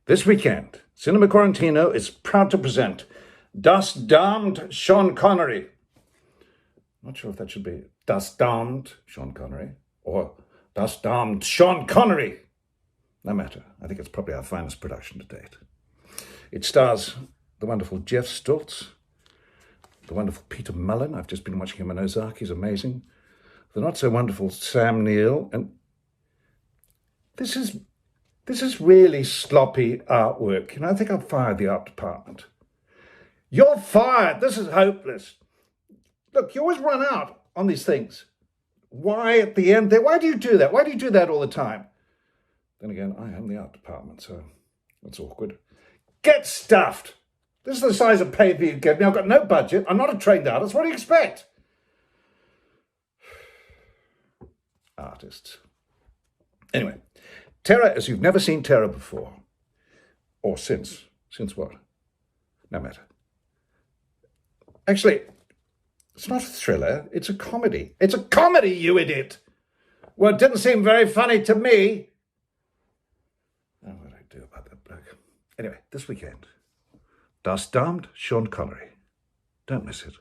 This weekend, Cinema Quarantino is proud to present Das Damned Sean Connery. Not sure if that should be Das Damned Sean Connery or Das Damned Sean Connery. No matter. I think it's probably our finest production to date. It stars the wonderful Jeff Stoltz, the wonderful Peter Mullen. I've just been watching him in Ozark. He's amazing. The not so wonderful Sam Neill. And this is really sloppy artwork. You know, I think I'll fire the art department. You're fired. This is hopeless. Look, you always run out on these things. Why at the end there? Why do you do that? Why do you do that all the time? Then again, I am the art department, so that's awkward. Get stuffed. This is the size of paper you give me. I've got no budget. I'm not a trained artist. What do you expect? Artists. Anyway, terror as you've never seen terror before. Or since. Since what? No matter. Actually, it's not a thriller. It's a comedy. It's a comedy, you idiot! Well, it didn't seem very funny to me. Oh, what do I do about that bloke? Anyway, this weekend, Das Damned Sean Connery. Don't miss it.